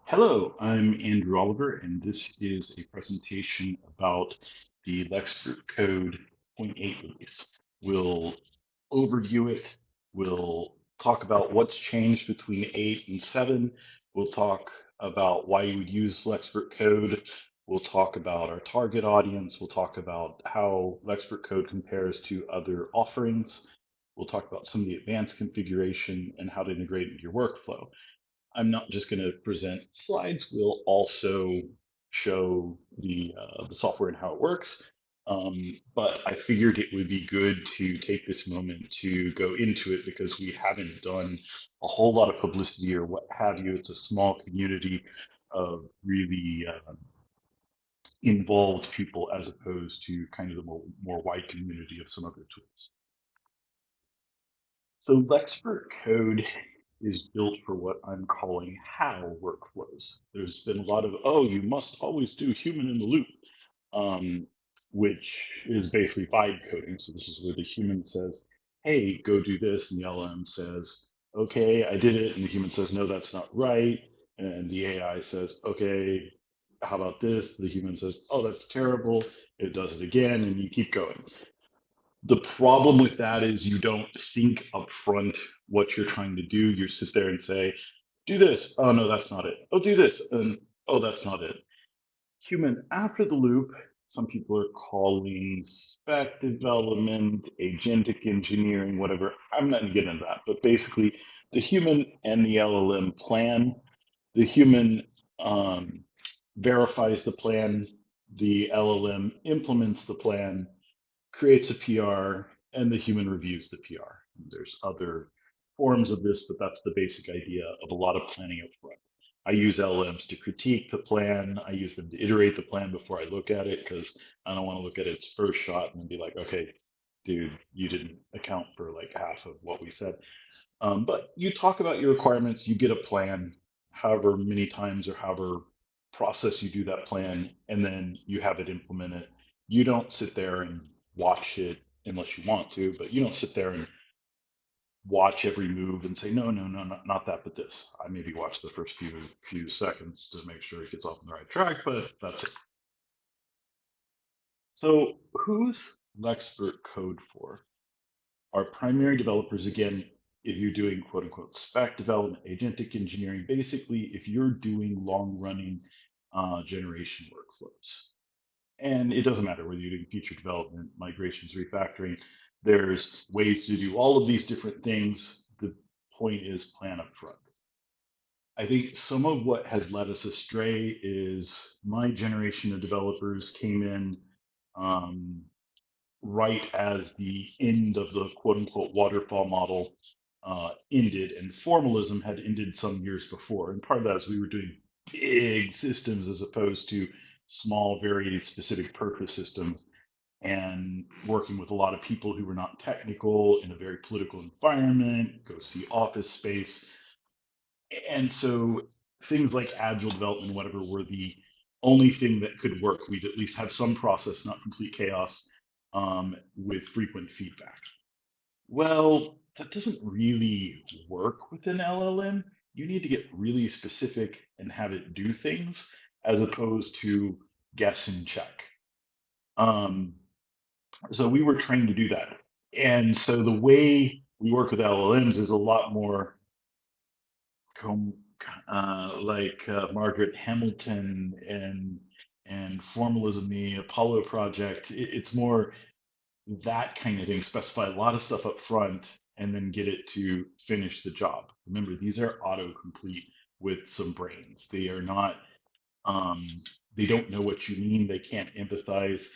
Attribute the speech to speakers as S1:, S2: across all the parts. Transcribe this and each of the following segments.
S1: Hello, I'm Andrew Oliver, and this is a presentation about the LLxprt Code point 8 release. We'll overview it. We'll talk about what's changed between 8 and 7. We'll talk about why you would use LLxprt Code. We'll talk about our target audience. We'll talk about how LLxprt Code compares to other offerings. We'll talk about some of the advanced configuration and how to integrate it into your workflow. I'm not just going to present slides. We'll also show the software and how it works. But I figured it would be good to take this moment to go into it because we haven't done a whole lot of publicity or what have you. It's a small community of really involved people as opposed to kind of the more wide community of some other tools. So LLxprt Code is built for what I'm calling how workflows. There's been a lot of, oh, you must always do human in the loop, um, which is basically vibe coding. So this is where the human says, hey, go do this. And the LLM says, okay, I did it. And the human says, no, that's not right. And the AI says, okay, how about this? The human says, oh, that's terrible. It does it again. And you keep going. The problem with that is you don't think upfront what you're trying to do. You sit there and say, do this. Oh, no, that's not it. Oh, do this. And oh, that's not it. Human after the loop, some people are calling SPEC development, agentic engineering, whatever. I'm not going to get into that. But basically, the human and the LLM plan. The human verifies the plan. The LLM implements the plan, creates a PR, and the human reviews the PR. There's other forms of this, but that's the basic idea of a lot of planning up front. I use LLMs to critique the plan. I use them to iterate the plan before I look at it because I don't want to look at its first shot and be like, okay, dude, you didn't account for like half of what we said. But you talk about your requirements, you get a plan, however many times or however process you do that plan, and then you have it implemented. You don't sit there and watch it unless you want to, but you don't sit there and watch every move and say, no, no, no, not that, but this. I maybe watch the first few seconds to make sure it gets off on the right track, but that's it. So who's LLxprt Code for? Our primary developers, again, if you're doing quote unquote SPEC development, agentic engineering, basically, if you're doing long running generation workflows. And it doesn't matter whether you're doing feature development, migrations, refactoring, there's ways to do all of these different things. The point is plan up front. I think some of what has led us astray is my generation of developers came in um, right as the end of the quote unquote waterfall model ended, and formalism had ended some years before. And part of that is we were doing big systems as opposed to small, very specific purpose systems, and working with a lot of people who were not technical in a very political environment, go see office space. And so things like agile development, whatever, were the only thing that could work. We'd at least have some process, not complete chaos, with frequent feedback. Well, that doesn't really work with an LLM. You need to get really specific and have it do things as opposed to guess and check. Um, so we were trained to do that. And so the way we work with LLMs is a lot more com- like Margaret Hamilton and formalism, the Apollo project. It's more that kind of thing. Specify a lot of stuff up front and then get it to finish the job. Remember, these are autocomplete with some brains. They are not. Um, they don't know what you mean. They can't empathize,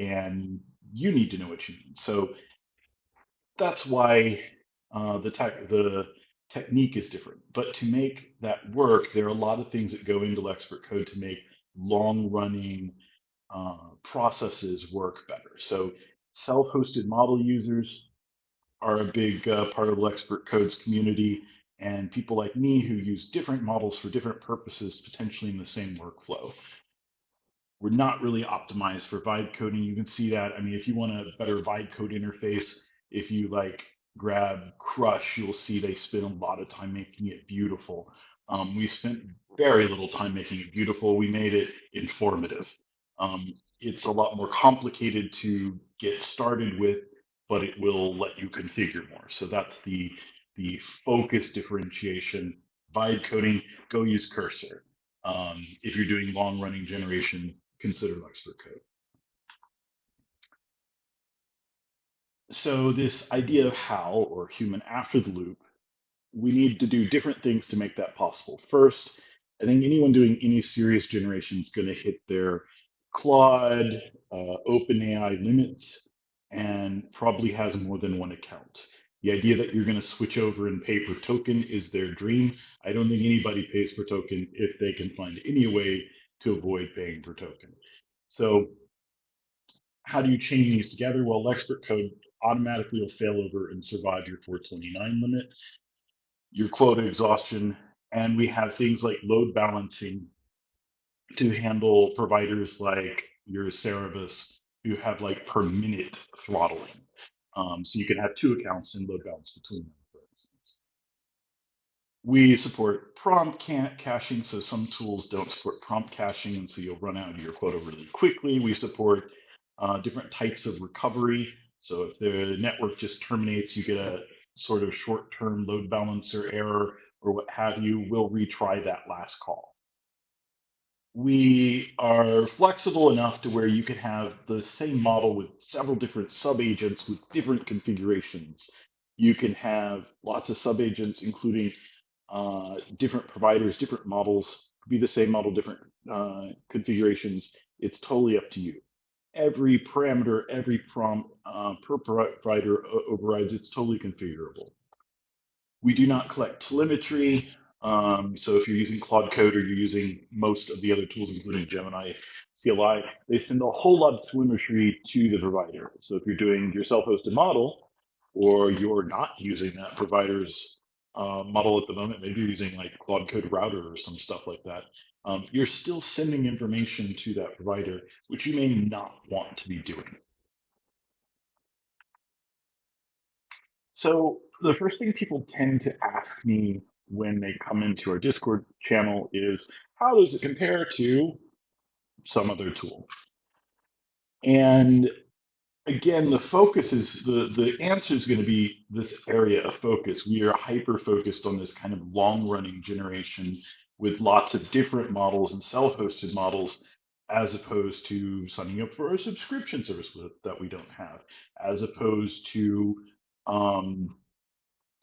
S1: and you need to know what you mean. So that's why the technique is different. But to make that work, there are a lot of things that go into LLxprt Code to make long-running processes work better. So self-hosted model users are a big part of LLxprt Code's community, and people like me who use different models for different purposes, potentially in the same workflow. We're not really optimized for vibe coding. You can see that. I mean, if you want a better vibe code interface, if you like grab Crush, you'll see they spend a lot of time making it beautiful. We spent very little time making it beautiful. We made it informative. It's a lot more complicated to get started with, but it will let you configure more. So that's the focus differentiation. Vibe coding, go use Cursor. If you're doing long running generation, consider LLxprt Code. So this idea of HAL, or human after the loop, we need to do different things to make that possible. First, I think anyone doing any serious generation is going to hit their Claude, OpenAI limits, and probably has more than one account. The idea that you're going to switch over and pay per token is their dream. I don't think anybody pays per token if they can find any way to avoid paying per token. So how do you chain these together? Well, LLxprt Code automatically will fail over and survive your 429 limit, your quota exhaustion, and we have things like load balancing to handle providers like your Cerebus who have like per minute throttling. So you can have two accounts and load balance between them, for instance. We support prompt caching, so some tools don't support prompt caching, and so you'll run out of your quota really quickly. We support different types of recovery. So if the network just terminates, you get a sort of short-term load balancer error or what have you, we'll retry that last call. We are flexible enough to where you can have the same model with several different subagents with different configurations. You can have lots of subagents, including different providers, different models, be the same model, different configurations. It's totally up to you. Every parameter, every prompt per provider overrides. It's totally configurable. We do not collect telemetry. So if you're using Claude Code or you're using most of the other tools, including Gemini, CLI, they send a whole lot of telemetry to the provider. So if you're doing your self-hosted model, or you're not using that provider's model at the moment, maybe you're using like Claude Code Router or some stuff like that, you're still sending information to that provider, which you may not want to be doing. So the first thing people tend to ask me when they come into our Discord channel is, how does it compare to some other tool? And again, the focus is the answer is going to be this area of focus. We are hyper focused on this kind of long running generation with lots of different models and self-hosted models, as opposed to signing up for a subscription service that we don't have, as opposed to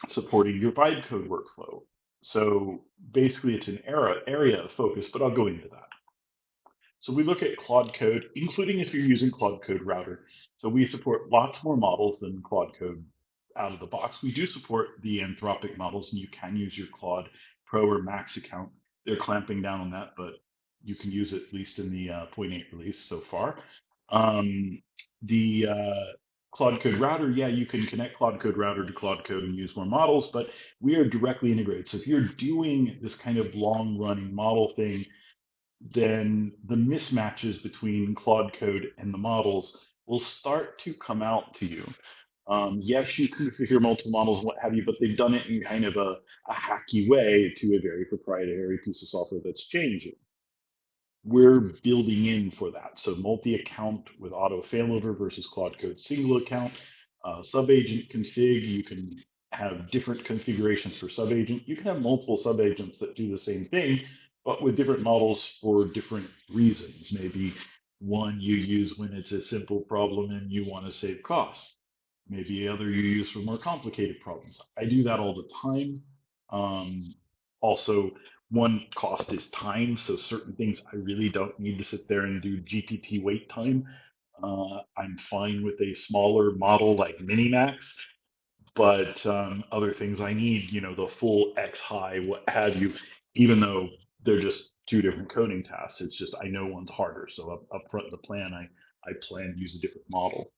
S1: supporting your vibe code workflow. So basically it's an area of focus, but I'll go into that. So we look at Claude Code, including if you're using Claude Code Router. So we support lots more models than Claude Code out of the box. We do support the Anthropic models, and you can use your Claude Pro or Max account. They're clamping down on that, but you can use it at least in the 0.8 release so far. The Claude Code Router, yeah, you can connect Claude Code Router to Claude Code and use more models, but we are directly integrated. So if you're doing this kind of long running model thing, then the mismatches between Claude Code and the models will start to come out to you. Yes, you can configure multiple models and what have you, but they've done it in kind of a hacky way to a very proprietary piece of software that's changing. We're building in for that. So multi-account with auto failover versus Claude Code single account. Sub-agent config, you can have different configurations for sub-agent. You can have multiple sub-agents that do the same thing, but with different models for different reasons. Maybe one you use when it's a simple problem and you want to save costs. Maybe the other you use for more complicated problems. I do that all the time. Also, one cost is time. So certain things I really don't need to sit there and do GPT wait time. I'm fine with a smaller model like Minimax, but other things I need, the full X high, what have you, even though they're just two different coding tasks. It's just I know one's harder. So up front in the plan, I plan to use a different model.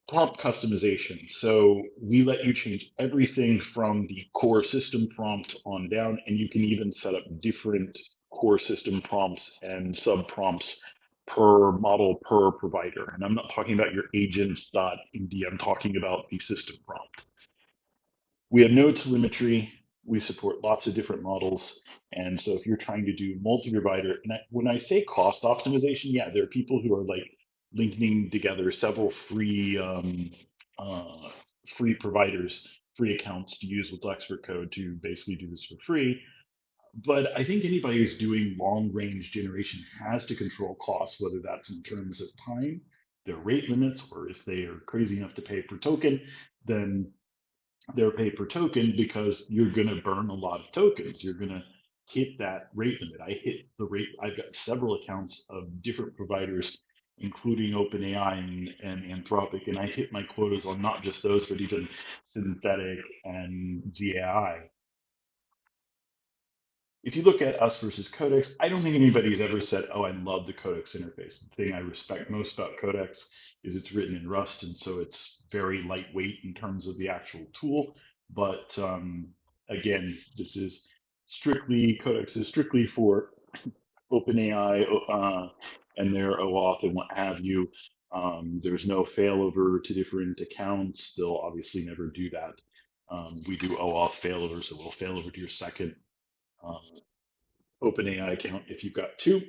S1: Prompt customization. So we let you change everything from the core system prompt on down, and you can even set up different core system prompts and sub prompts per model per provider. And I'm not talking about your agents.md, I'm talking about the system prompt. We have no telemetry. We support lots of different models. And so if you're trying to do multi-provider, and when I say cost optimization, yeah, there are people who are like linking together several free providers, free accounts to use with LLxprt Code to basically do this for free. But I think anybody who's doing long range generation has to control costs, whether that's in terms of time, their rate limits, or if they are crazy enough to pay per token, then they're pay per token because you're going to burn a lot of tokens. You're going to hit that rate limit. I hit the rate. I've got several accounts of different providers, including OpenAI and Anthropic, and I hit my quotas on not just those, but even synthetic and GAI. If you look at us versus Codex, I don't think anybody's ever said, "Oh, I love the Codex interface." The thing I respect most about Codex is it's written in Rust, and so it's very lightweight in terms of the actual tool. But again, this is strictly Codex is strictly for OpenAI and their OAuth and what have you. There's no failover to different accounts. They'll obviously never do that. We do OAuth failover, so we'll failover to your second um, OpenAI account if you've got two.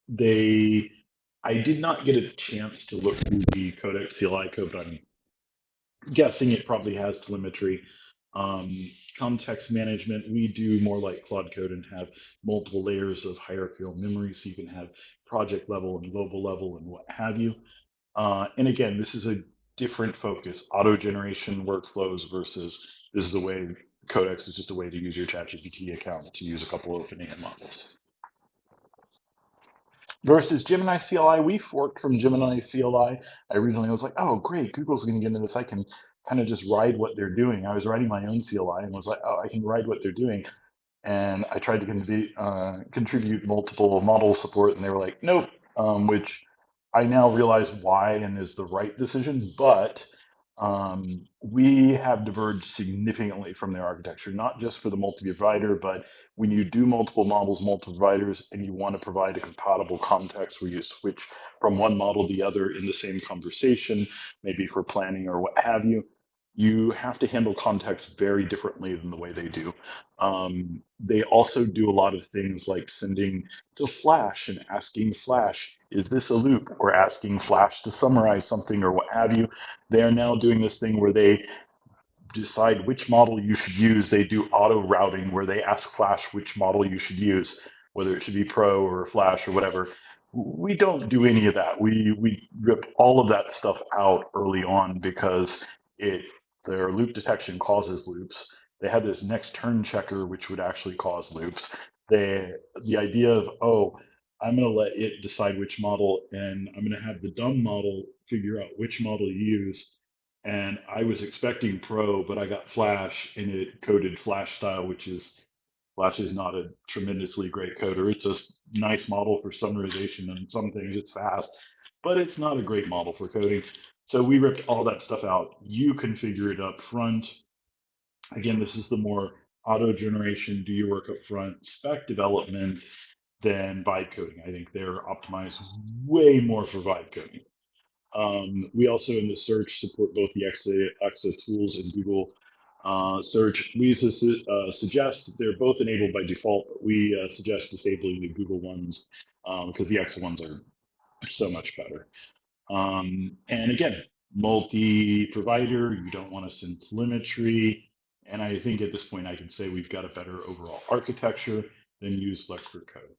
S1: They, I did not get a chance to look through the Codex CLI code, but I'm guessing it probably has telemetry. Context management, we do more like Claude Code and have multiple layers of hierarchical memory, so you can have project level and global level and what have you. And again, this is a different focus, auto generation workflows versus this is a way, Codex is just a way to use your ChatGPT account to use a couple of OpenAI models. Versus Gemini CLI, we forked from Gemini CLI. I originally was like, oh, great, Google's going to get into this. I can kind of just ride what they're doing. I was writing my own CLI and was like, oh, I can ride what they're doing. And I tried to contribute multiple model support, and they were like, nope, which I now realize why and is the right decision. But we have diverged significantly from their architecture, not just for the multi-provider, but when you do multiple models, multiple providers, and you want to provide a compatible context where you switch from one model to the other in the same conversation, maybe for planning or what have you, you have to handle context very differently than the way they do. They also do a lot of things like sending to Flash and asking Flash, is this a loop? Or asking Flash to summarize something or what have you. They are now doing this thing where they decide which model you should use. They do auto routing where they ask Flash which model you should use, whether it should be Pro or Flash or whatever. We don't do any of that. We rip all of that stuff out early on because it their loop detection causes loops. They had this next turn checker which would actually cause loops. The idea of, oh, I'm going to let it decide which model, and I'm going to have the dumb model figure out which model you use, and I was expecting Pro, but I got Flash, and it coded Flash style, which is Flash is not a tremendously great coder. It's a nice model for summarization and some things. It's fast, but it's not a great model for coding. So we ripped all that stuff out. You configure it up front. Again, this is the more auto generation, do your work up front, spec development, than vibe coding. I think they're optimized way more for vibe coding. We also in the search support both the Exa tools and Google search. We suggest they're both enabled by default, but we suggest disabling the Google ones because the Exa ones are so much better. And again, multi-provider, you don't want to send telemetry. And I think at this point I can say we've got a better overall architecture than use LLxprt Code.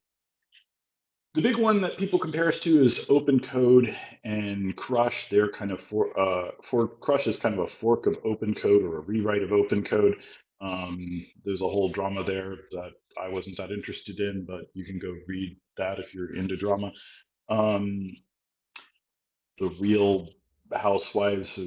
S1: The big one that people compare us to is Open Code and Crush. They're kind of for Crush is kind of a fork of Open Code or a rewrite of Open Code. There's a whole drama there that I wasn't that interested in, but you can go read that if you're into drama. The Real Housewives of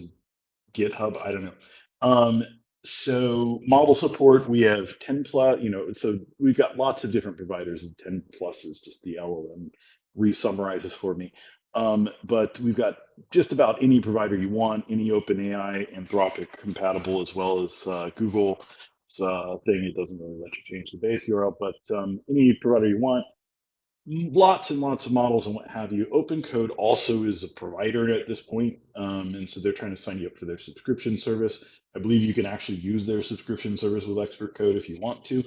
S1: GitHub. I don't know. Um, so model support, we have 10 plus, so we've got lots of different providers, and 10 plus is just the LLM re-summarizes for me. But we've got just about any provider you want, any OpenAI, Anthropic compatible, as well as Google thing. It doesn't really let you change the base URL, but any provider you want, lots and lots of models and what have you. Open Code also is a provider at this point, and so they're trying to sign you up for their subscription service. I believe you can actually use their subscription service with Expert Code if you want to.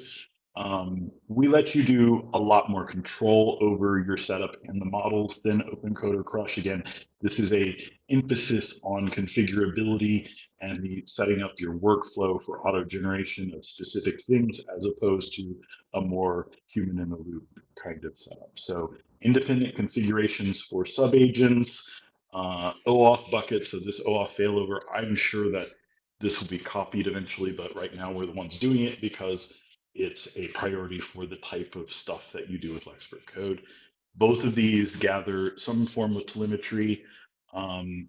S1: We let you do a lot more control over your setup and the models than OpenCode or Crush. Again, this is a emphasis on configurability and the setting up your workflow for auto generation of specific things as opposed to a more human in the loop kind of setup. So independent configurations for subagents, OAuth buckets. So this OAuth failover, I'm sure that this will be copied eventually, but right now we're the ones doing it because it's a priority for the type of stuff that you do with Expert Code. Both of these gather some form of telemetry. Um,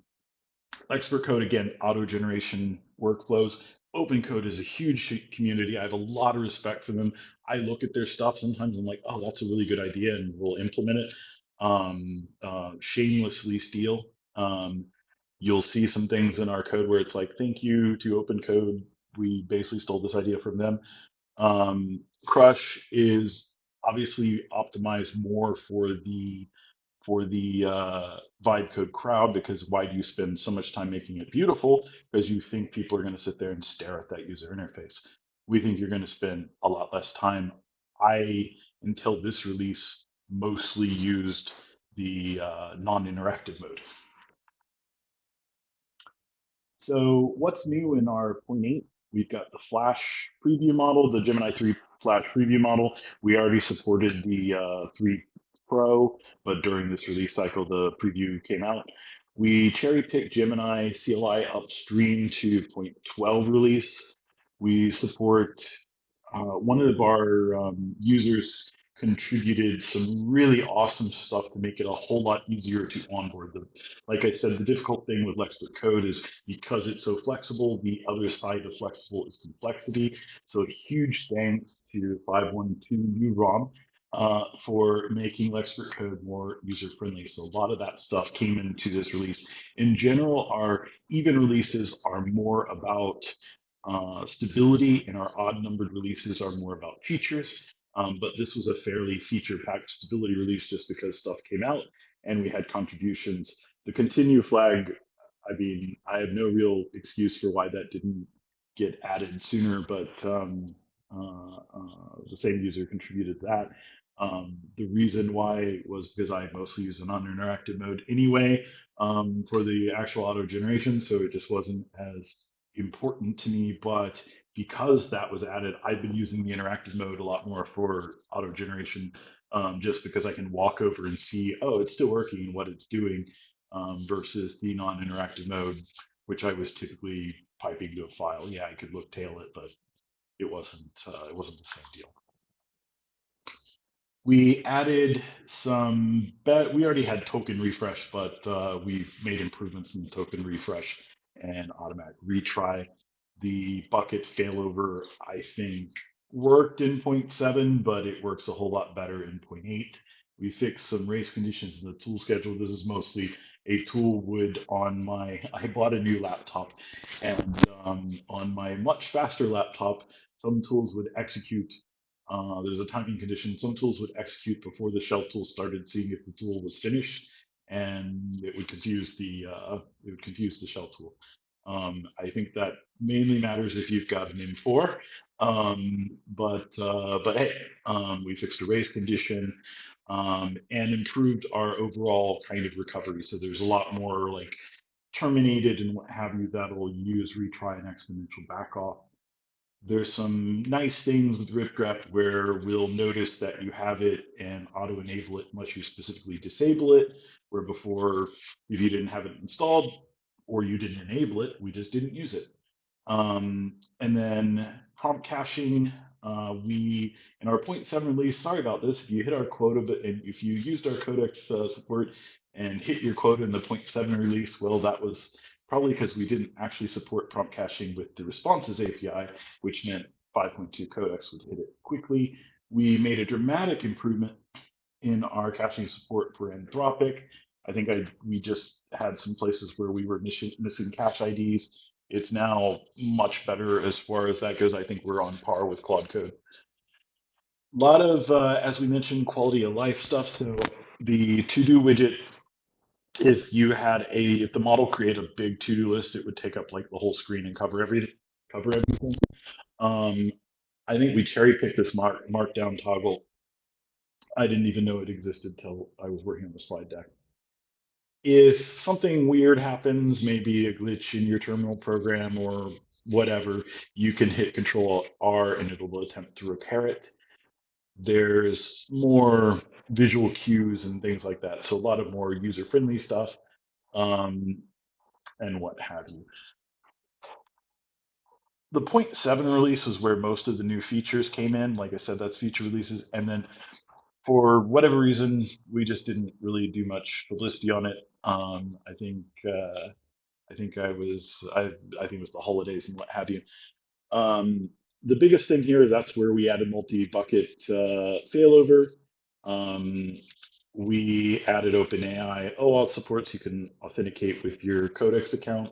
S1: Expert Code, again, auto generation workflows. Open Code is a huge community. I have a lot of respect for them. I look at their stuff sometimes. I'm like, oh, that's a really good idea, and we'll implement it. Shamelessly steal. You'll see some things in our code where it's like, thank you to Open Code. We basically stole this idea from them. Crush is obviously optimized more for the vibe code crowd, because why do you spend so much time making it beautiful? Because you think people are going to sit there and stare at that user interface. We think you're going to spend a lot less time. I, until this release, mostly used the non-interactive mode. So what's new in our point 8? We've got the Flash preview model, the Gemini 3 Flash preview model. We already supported the 3 Pro, but during this release cycle, the preview came out. We cherry picked Gemini CLI upstream to point 12 release. We support, one of our users contributed some really awesome stuff to make it a whole lot easier to onboard them. Like I said, the difficult thing with Expert Code is because it's so flexible, the other side of flexible is complexity. So huge thanks to 512 UROM for making Expert Code more user-friendly. So a lot of that stuff came into this release. In general, our even releases are more about stability, and our odd numbered releases are more about features. But this was a fairly feature-packed stability release just because stuff came out and we had contributions. The continue flag, I mean, I have no real excuse for why that didn't get added sooner, but the same user contributed that. The reason why was because I mostly use a non-interactive mode anyway for the actual auto generation, so it just wasn't as important to me. But because that was added, I've been using the interactive mode a lot more for auto generation, just because I can walk over and see, oh, it's still working, what it's doing, versus the non-interactive mode, which I was typically piping to a file. Yeah, I could look tail it, but it wasn't the same deal. We added some, we already had token refresh, but we made improvements in the token refresh and automatic retry. The bucket failover, I think, worked in 0.7, but it works a whole lot better in 0.8. We fixed some race conditions in the tool schedule. This is mostly a tool would on my, I bought a new laptop, and on my much faster laptop, some tools would execute, there's a timing condition. Some tools would execute before the shell tool started, seeing if the tool was finished, and it would confuse the shell tool. I think that mainly matters if you've got an M4. But hey, we fixed a race condition and improved our overall kind of recovery. So there's a lot more like terminated and what have you that'll use retry and exponential back off. There's some nice things with ripgrep where we'll notice that you have it and auto enable it unless you specifically disable it, where before, if you didn't have it installed or you didn't enable it, we just didn't use it. And then prompt caching, we, in our 0.7 release, sorry about this, if you hit our quota, but if you used our codex support and hit your quota in the 0.7 release, well, that was probably because we didn't actually support prompt caching with the responses API, which meant 5.2 codex would hit it quickly. We made a dramatic improvement in our caching support for Anthropic. I think we just had some places where we were missing cache IDs. It's now much better as far as that goes. I think we're on par with Claude Code. A lot of, as we mentioned, quality of life stuff. So the to-do widget, if the model created a big to-do list, it would take up like the whole screen and cover everything. cover everything. I think we cherry picked this markdown toggle. I didn't even know it existed till I was working on the slide deck. If something weird happens, maybe a glitch in your terminal program or whatever, you can hit Control R and it'll attempt to repair it. There's more visual cues and things like that. So a lot of more user-friendly stuff, and what have you. The 0.7 release was where most of the new features came in. Like I said, that's feature releases. And then for whatever reason, we just didn't really do much publicity on it. I think I think it was the holidays and what have you. Um, the biggest thing here is that's where we added multi-bucket failover. Um, we added OpenAI OAuth support so you can authenticate with your Codex account.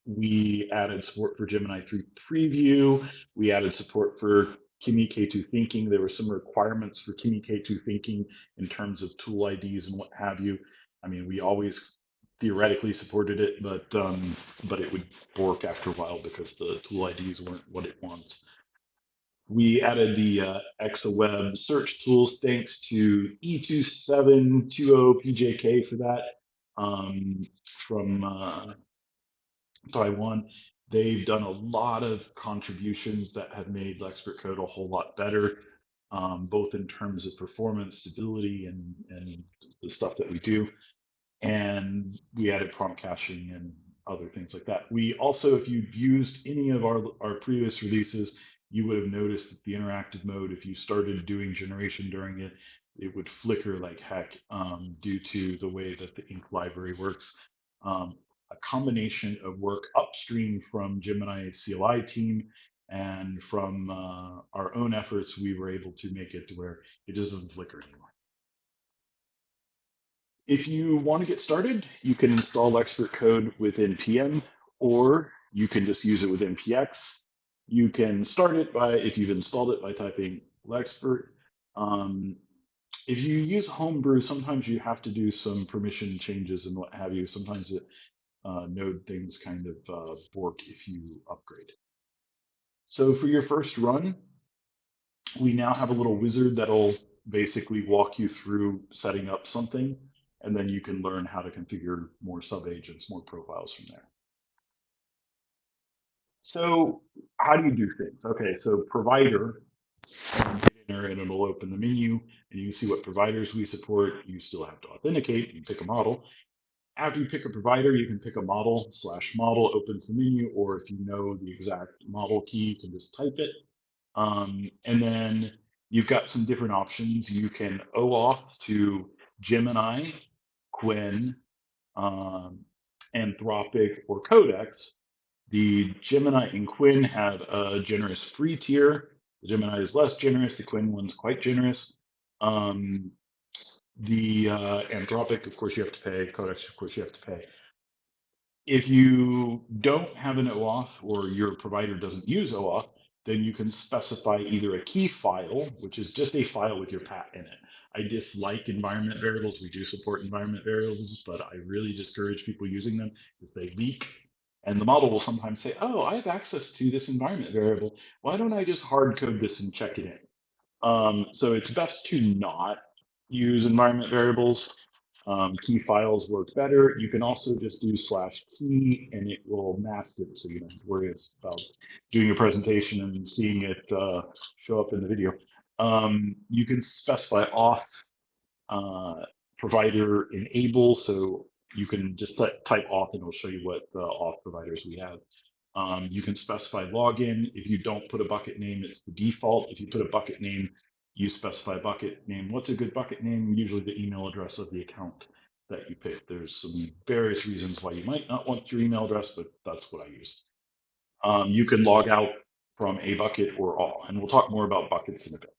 S1: We added support for Gemini 3 Preview. We added support for Kimi K2 Thinking. There were some requirements for Kimi K2 Thinking in terms of tool IDs and what have you. I mean, we always theoretically supported it, but it would bork after a while because the tool IDs weren't what it wants. We added the ExaWeb search tools thanks to E2720PJK for that, from Taiwan. They've done a lot of contributions that have made LLxprt Code a whole lot better, both in terms of performance, stability, and the stuff that we do. And we added prompt caching and other things like that. We also, if you've used any of our previous releases, you would have noticed that the interactive mode, if you started doing generation during it, it would flicker like heck, due to the way that the ink library works. A combination of work upstream from Gemini CLI team and from our own efforts, we were able to make it to where it doesn't flicker anymore. If you want to get started, you can install LLxprt Code within PM, or you can just use it with NPX. You can start it by, if you've installed it, by typing LLxprt. If you use Homebrew, sometimes you have to do some permission changes and what have you. Sometimes it node things kind of bork if you upgrade. So for your first run, we now have a little wizard that'll basically walk you through setting up something, and then you can learn how to configure more sub-agents, more profiles from there. So how do you do things? Okay, so provider, hit enter and it'll open the menu, and you can see what providers we support. You still have to authenticate and pick a model. After you pick a provider, you can pick a model. /model opens the menu, or if you know the exact model key, you can just type it. And then you've got some different options. You can OAuth to Gemini, Quinn, Anthropic, or Codex. The Gemini and Quinn have a generous free tier. The Gemini is less generous. The Quinn one's quite generous. The Anthropic, of course, you have to pay. Codex, of course, you have to pay. If you don't have an OAuth or your provider doesn't use OAuth, then you can specify either a key file, which is just a file with your pat in it. I dislike environment variables. We do support environment variables, but I really discourage people using them because they leak. And the model will sometimes say, oh, I have access to this environment variable. Why don't I just hard code this and check it in? So it's best to not use environment variables. Key files work better. You can also just do /key and it will mask it, so you don't have to worry about doing a presentation and seeing it show up in the video. You can specify auth provider enable, so you can just type auth and it'll show you what auth providers we have. You can specify login. If you don't put a bucket name, it's the default. If you put a bucket name, you specify a bucket name. What's a good bucket name? Usually the email address of the account that you pick. There's some various reasons why you might not want your email address, but that's what I use. You can log out from a bucket or all, and we'll talk more about buckets in a bit.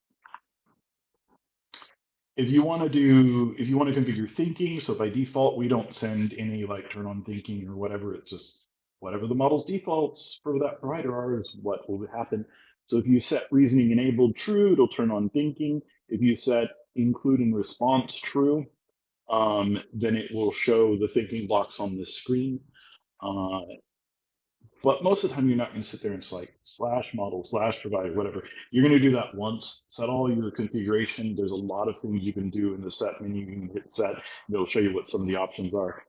S1: If you want to configure thinking, so by default, we don't send any like turn on thinking or whatever. It's just whatever the model's defaults for that provider are is what will happen. So if you set reasoning enabled true, it'll turn on thinking. If you set including response true, then it will show the thinking blocks on the screen. But most of the time, you're not going to sit there and it's like slash model, slash provider, whatever. You're going to do that once, set all your configuration. There's a lot of things you can do in the set menu. You can hit set, and it'll show you what some of the options are.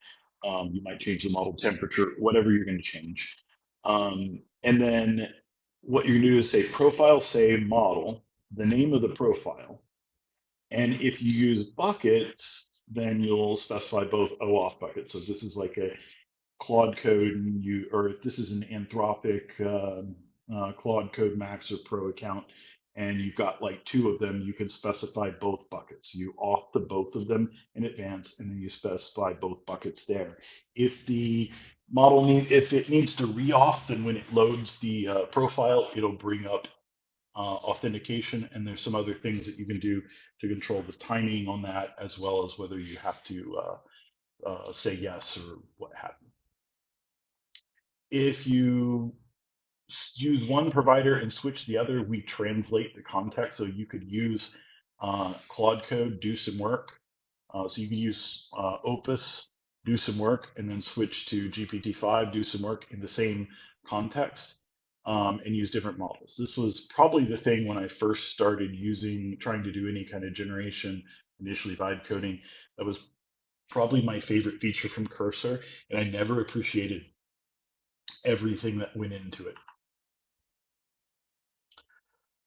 S1: You might change the model temperature, whatever you're going to change. And then what you're going to do is say profile, save model, the name of the profile. And if you use buckets, then you'll specify both OAuth buckets. So this is like a Claude Code, and you, or if this is an Anthropic Claude Code Max or Pro account, and you've got like two of them, you can specify both buckets. You auth to both of them in advance, and then you specify both buckets there. If the model if it needs to re-auth, then when it loads the profile, it'll bring up authentication, and there's some other things that you can do to control the timing on that, as well as whether you have to say yes or what have you. If you use one provider and switch the other, we translate the context. So you could use Claude Code, do some work. So you could use Opus, do some work, and then switch to GPT-5, do some work in the same context, and use different models. This was probably the thing when I first started trying to do any kind of generation, initially vibe coding. That was probably my favorite feature from Cursor, and I never appreciated everything that went into it.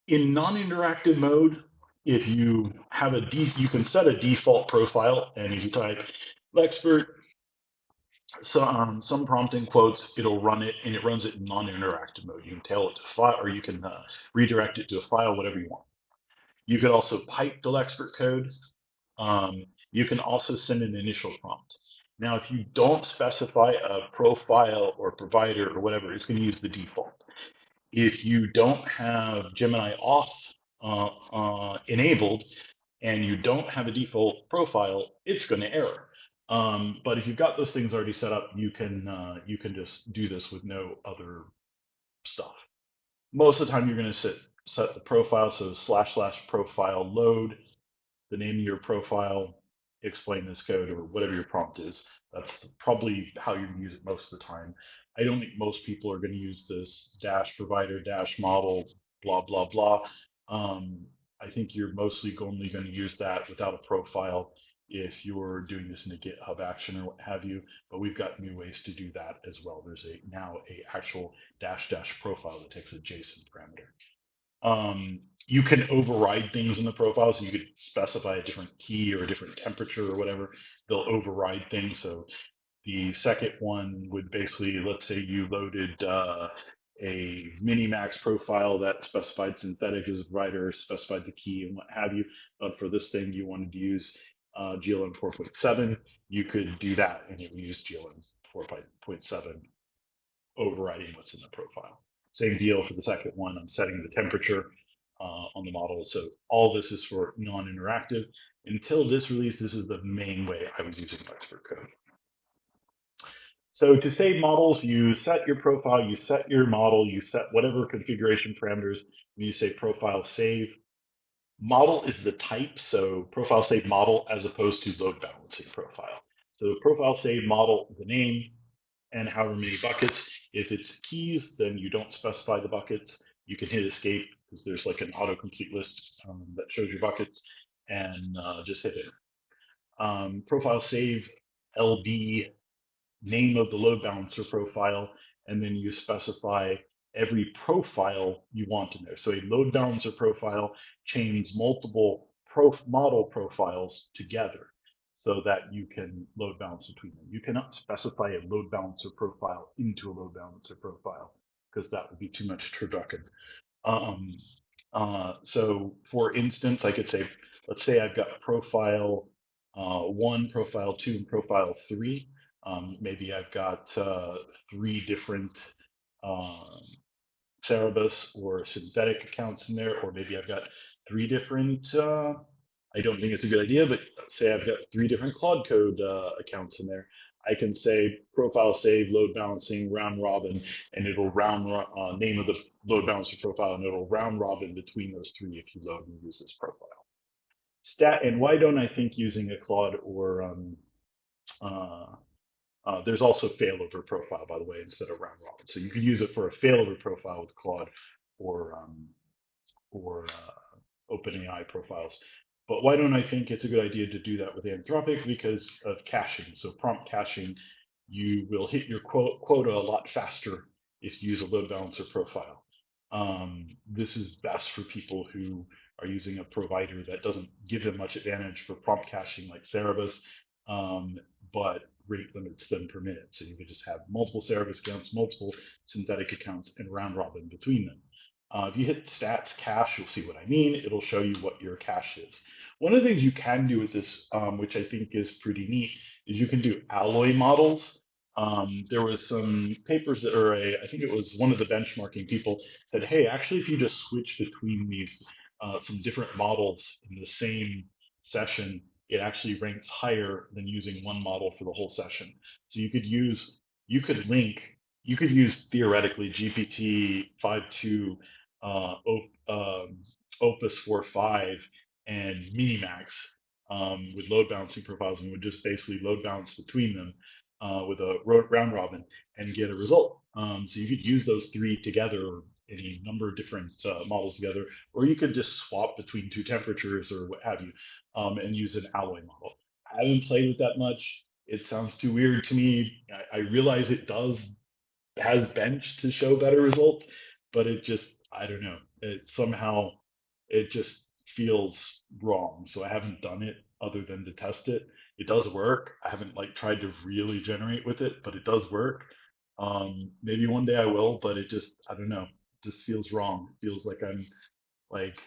S1: In non-interactive mode, if you have you can set a default profile, and if you type LLxprt, some prompting quotes, it'll run it, and it runs it in non-interactive mode. You can tell it to file, or you can redirect it to a file, whatever you want. You could also pipe the LLxprt code. You can also send an initial prompt. Now, if you don't specify a profile or provider or whatever, it's going to use the default. If you don't have Gemini auth enabled, and you don't have a default profile, it's going to error. But if you've got those things already set up, you can just do this with no other stuff. Most of the time, you're going to set the profile, so / profile load, the name of your profile, explain this code, or whatever your prompt is. That's probably how you're going to use it most of the time. I don't think most people are going to use this dash provider, dash model, blah, blah, blah. I think you're mostly only going to use that without a profile if you're doing this in a GitHub action or what have you, but we've got new ways to do that as well. There's now a actual dash profile that takes a JSON parameter. You can override things in the profile, so you could specify a different key or a different temperature or whatever. They'll override things. So the second one would basically, let's say you loaded a Minimax profile that specified synthetic as a provider, specified the key and what have you. But for this thing, you wanted to use GLM 4.7, you could do that, and it would use GLM 4.7, overriding what's in the profile. Same deal for the second one. I'm setting the temperature on the model. So all this is for non-interactive. Until this release, this is the main way I was using LLxprt Code. So to save models, you set your profile, you set your model, you set whatever configuration parameters, and you say profile save. Model is the type, so profile save model as opposed to load balancing profile. So profile save model, the name, and however many buckets. If it's keys, then you don't specify the buckets. You can hit escape because there's like an autocomplete list that shows your buckets, and just hit it. Profile save LB, name of the load balancer profile, and then you specify every profile you want in there. So a load balancer profile chains multiple model profiles together so that you can load balance between them. You cannot specify a load balancer profile into a load balancer profile because that would be too much turducken. So for instance, I could say, let's say I've got profile 1, profile 2, and profile 3. Maybe I've got 3 different Cerebus or synthetic accounts in there, or maybe I've got 3 different, I don't think it's a good idea, but say I've got 3 different Claude Code accounts in there. I can say profile save, load balancing, round robin, and it'll name of the load balancer profile, and it'll round robin between those 3 if you load and use this profile. And why don't I think using a Claude or There's also failover profile, by the way, instead of round robin. So you could use it for a failover profile with Claude or OpenAI profiles. But why don't I think it's a good idea to do that with Anthropic? Because of caching. So prompt caching, you will hit your quota a lot faster if you use a load balancer profile. This is best for people who are using a provider that doesn't give them much advantage for prompt caching like Cerebus, but rate limits them per minute. So you could just have multiple Cerebus accounts, multiple synthetic accounts, and round robin between them. If you hit stats cache, you'll see what I mean. It'll show you what your cache is. One of the things you can do with this, which I think is pretty neat, is you can do alloy models. There was some papers that, or I think it was one of the benchmarking people said, hey, actually, if you just switch between these some different models in the same session, it actually ranks higher than using one model for the whole session. So you could link, you could use theoretically GPT 5.2 Opus 4.5 and Minimax with load balancing profiles, and would just basically load balance between them with a round robin and get a result. So you could use those three together in a number of different models together, or you could just swap between two temperatures or what have you, and use an alloy model. I haven't played with that much. It sounds too weird to me. I realize it has bench to show better results, but it just, I don't know. It somehow, it just feels wrong. So I haven't done it other than to test it. It does work. I haven't like tried to really generate with it, but it does work. Maybe one day I will, but it just, I don't know. It just feels wrong. It feels like I'm like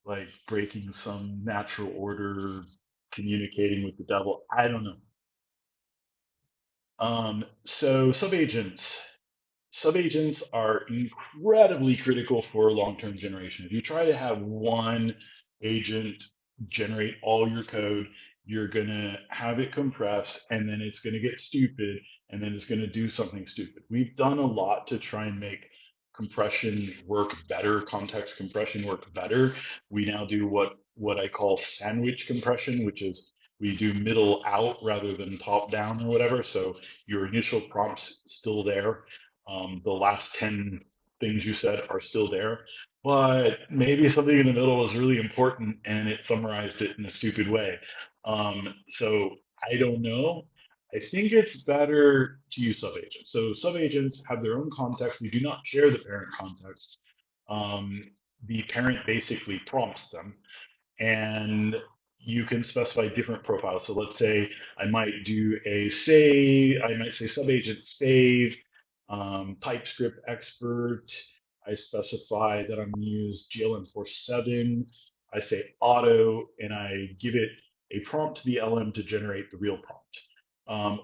S1: like breaking some natural order, communicating with the devil. I don't know. So subagents are incredibly critical for long-term generation. If you try to have one agent generate all your code, you're going to have it compress, and then it's going to get stupid, and then it's going to do something stupid. We've done a lot to try and make compression work better, context compression work better. We now do what I call sandwich compression, which is we do middle out rather than top down or whatever. So your initial prompt's still there. The last 10 things you said are still there, but maybe something in the middle was really important and it summarized it in a stupid way. So I don't know. I think it's better to use subagents. So subagents have their own context. They do not share the parent context. Um, the parent basically prompts them, and you can specify different profiles. So let's say I might do a save, I might say subagent save, TypeScript expert. I specify that I'm gonna use GLM47. I say auto, and I give it a prompt to the LM to generate the real prompt.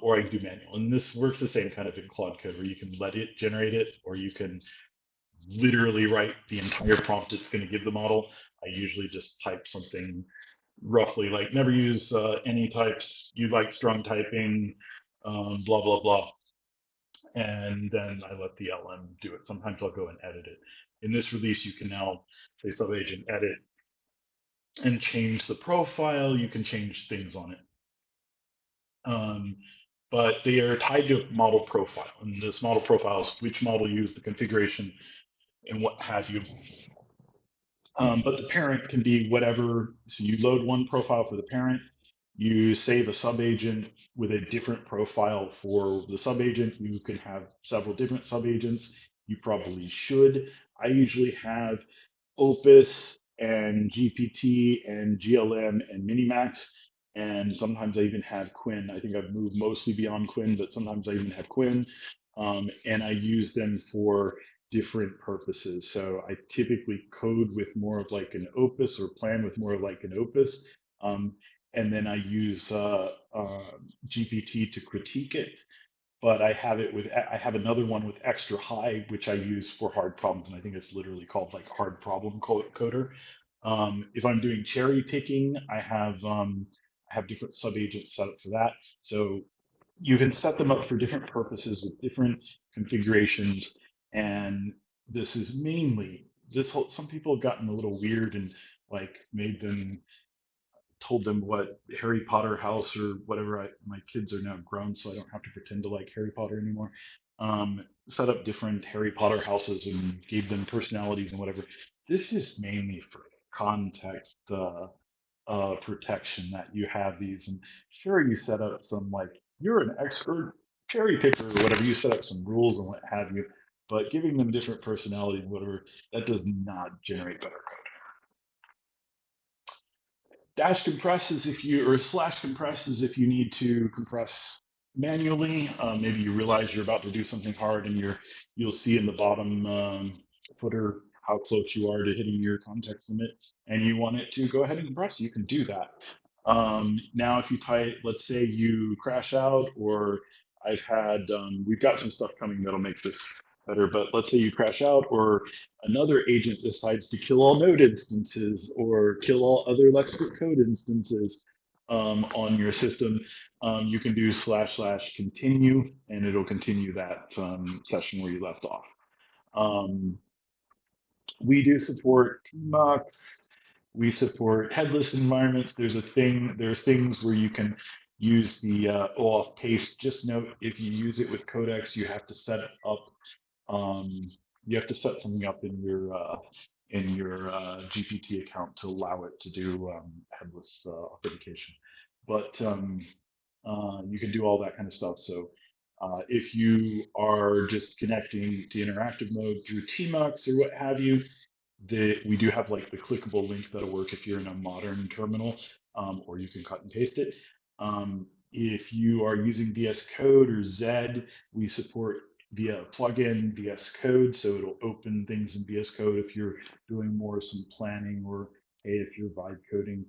S1: Or I can do manual. And this works the same kind of in Claude Code, where you can let it generate it, or you can literally write the entire prompt it's going to give the model. I usually just type something roughly like never use any types, you like strong typing, blah, blah, blah. And then I let the LM do it. Sometimes I'll go and edit it. In this release, you can now say subagent edit and change the profile. You can change things on it. But they are tied to model profile. And this model profile is which model you use, the configuration, and what have you. But the parent can be whatever. So you load one profile for the parent, you save a subagent with a different profile for the subagent. You can have several different subagents. You probably should. I usually have Opus and GPT and GLM and Minimax. And sometimes I even have Quinn. I think I've moved mostly beyond Quinn, but sometimes I even have Quinn. And I use them for different purposes. So I typically code with more of like an Opus or plan with more of like an Opus. And then I use GPT to critique it. But I have another one with extra high, which I use for hard problems. And I think it's literally called like hard problem coder. If I'm doing cherry picking, I have different subagents set up for that. So you can set them up for different purposes with different configurations. And this is mainly this whole, some people have gotten a little weird and like made them told them what Harry Potter house or whatever. My kids are now grown, so I don't have to pretend to like Harry Potter anymore. Set up different Harry Potter houses and gave them personalities and whatever. This is mainly for context protection that you have these. And sure, you set up some, like, you're an expert cherry picker or whatever. You set up some rules and what have you, but giving them different personality and whatever, that does not generate better code. Dash compresses if you, or slash compresses if you need to compress manually. Maybe you realize you're about to do something hard and you'll see in the bottom footer how close you are to hitting your context limit and you want it to go ahead and compress, you can do that. Now, if you type, let's say you crash out, or we've got some stuff coming that'll make this better, but let's say you crash out, or another agent decides to kill all node instances or kill all other LLxprt Code instances on your system, you can do / continue, and it'll continue that session where you left off. We do support tmux. We support headless environments. There are things where you can use the OAuth paste. Just note, if you use it with Codex, you have to set up something up in your GPT account to allow it to do headless authentication. But you can do all that kind of stuff. So if you are just connecting to interactive mode through tmux or what have you, we do have like the clickable link that'll work if you're in a modern terminal, or you can cut and paste it. If you are using VS Code or Zed, we support via plugin VS Code, so it'll open things in VS Code if you're doing more some planning, or hey, if you're vibe coding,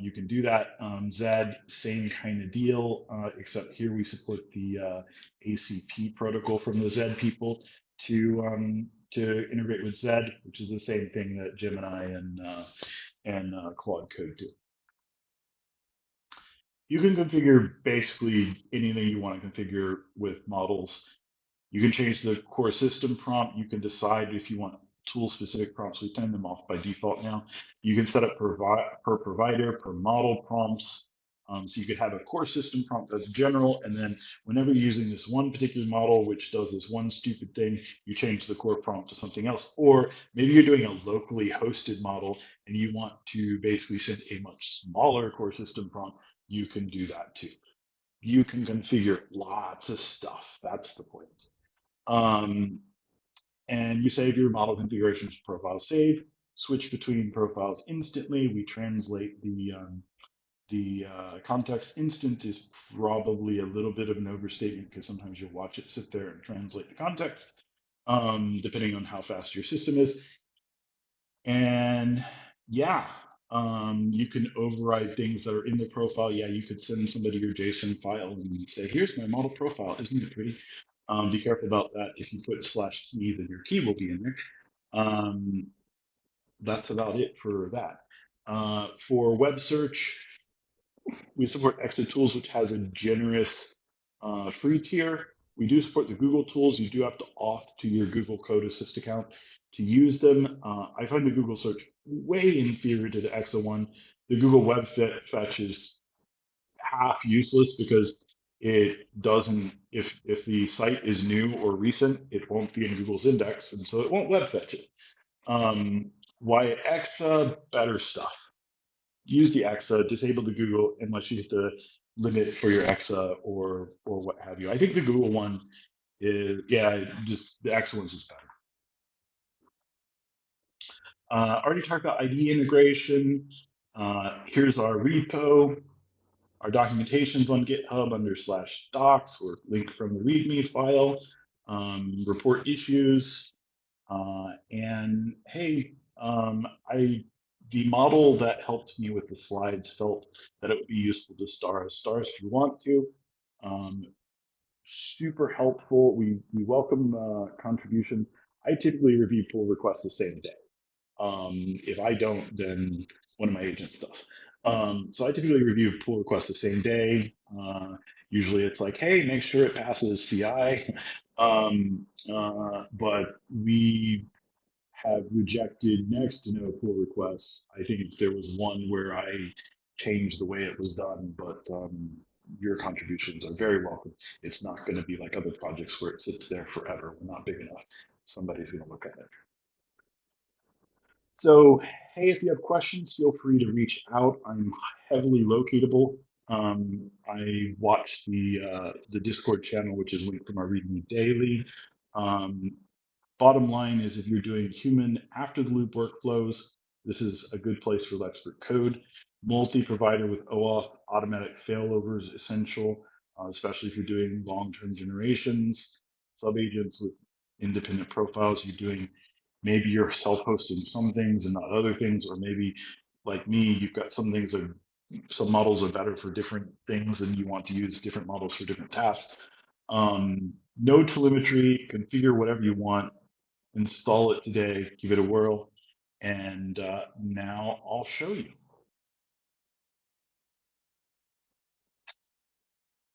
S1: you can do that. Zed, same kind of deal, except here we support the ACP protocol from the Zed people to integrate with Zed, which is the same thing that Gemini and Claude Code do. You can configure basically anything you want to configure with models. You can change the core system prompt. You can decide if you want tool-specific prompts. We turn them off by default now. You can set up per provider, per model prompts. So you could have a core system prompt that's general, and then whenever you're using this one particular model, which does this one stupid thing, you change the core prompt to something else. Or maybe you're doing a locally hosted model and you want to basically send a much smaller core system prompt, you can do that too. You can configure lots of stuff. That's the point. And you save your model configurations to profile save, switch between profiles instantly. We translate the context. Instant is probably a little bit of an overstatement because sometimes you'll watch it sit there and translate the context, depending on how fast your system is. And yeah, you can override things that are in the profile. Yeah, you could send somebody your JSON file and say, here's my model profile. Isn't it pretty? Be careful about that. If you put /key, then your key will be in there. That's about it for that. For web search, we support Exit Tools, which has a generous free tier. We do support the Google tools. You do have to auth to your Google Code Assist account to use them. I find the Google search way inferior to the EXA one. The Google Web Fetch is half useless because it doesn't, if the site is new or recent, it won't be in Google's index, and so it won't web fetch it. Why EXA? Better stuff. Use the EXA, disable the Google unless you hit the limit for your EXA or what have you. I think the Google one is, yeah, just the EXA one's just better. Already talked about ID integration. Here's our repo. Our documentation's on GitHub under /docs, or linked from the README file. Report issues. And hey, the model that helped me with the slides felt that it would be useful to stars if you want to. Super helpful. We welcome contributions. I typically review pull requests the same day. If I don't, then one of my agents does. So I typically review pull requests the same day. Usually it's like, hey, make sure it passes CI. But we have rejected next to no pull requests. I think there was one where I change the way it was done, but your contributions are very welcome. It's not going to be like other projects where it sits there forever. We're not big enough. Somebody's going to look at it. So, hey, if you have questions, feel free to reach out. I'm heavily locatable. I watch the Discord channel, which is linked from our README daily. Bottom line is, if you're doing human after the loop workflows, this is a good place for LLxprt Code. Multi-provider with OAuth, automatic failover is essential, especially if you're doing long-term generations, sub-agents with independent profiles. You're doing, maybe you're self-hosting some things and not other things, or maybe like me, you've got some things that some models are better for different things and you want to use different models for different tasks. No telemetry, configure whatever you want, install it today, give it a whirl, and now I'll show you.